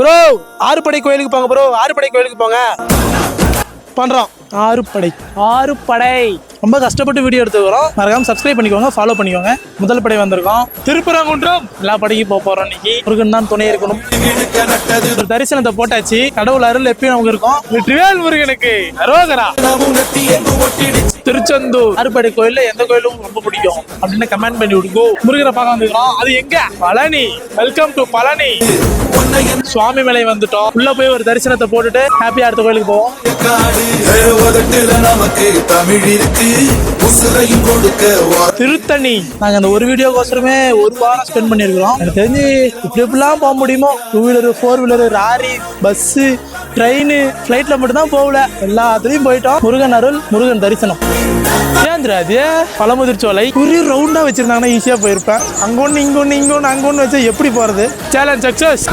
Bro ஆறுபடை கோயிலுக்கு போங்க bro, ஆறுபடை கோயிலுக்கு போங்க பண்றோம். ஆறுபடை ரொம்ப கஷ்டப்பட்டு வீடியோ எடுத்துக்கிறோம். மறக்காம சப்ஸ்கிரைப் பண்ணிக்கோங்க, ஃபாலோ பண்ணிக்கோங்க. முதல் படை வந்திருக்கோம் திருப்பரங்குன்றம். எல்லா படைக்கு போறோம். இன்னைக்கு முருகன் தான் துணை இருக்கணும். தரிசனத்தை போட்டாச்சு. கடவுள் அருள் எப்பயும் நமக்கு இருக்கும். வெற்றிவேல் முருகனுக்கு அரோகரா. திருச்செந்தூர் ஆறுபடை கோயில்ல எந்த கோயிலும் ரொம்ப பிடிக்கும் அப்படின்னு கமெண்ட் பண்ணி விடுங்க. முருகனை பார்க்க வந்துக்கிறோம். அது எங்க? பழனி. Welcome to Palani. சுவாமி மலை வந்துட்டோம். உள்ள போய் ஒரு தரிசனத்தை போட்டுட்டு ஹாப்பியா அடுத்த கோயிலுக்கு போவோம். திருத்தணி. நாங்க அந்த ஒரு வீடியோக்கோசரமே ஒரு வாரம் ஸ்பெண்ட் பண்ணிருக்கிறோம். எனக்கு தெரிஞ்சு இப்படி எப்படிலாம் போக முடியுமோ. 2 wheeler 4 wheeler lorry bus train ஃபிளைட்ல மட்டும் தான் போகல. எல்லாத்துலயும் போயிட்டோம். முருகன் அருள் முருகன் தரிசனம். ஏந்திராது பழமுதிர்ச்சோலை ஒரு ரவுண்டா வச்சிருந்தாங்கன்னா ஈஸியா போயிருப்பேன். அங்க ஒண்ணு இங்க ஒண்ணு இங்க ஒண்ணு அங்க ஒண்ணு வச்சா எப்படி போறது? Challenge success.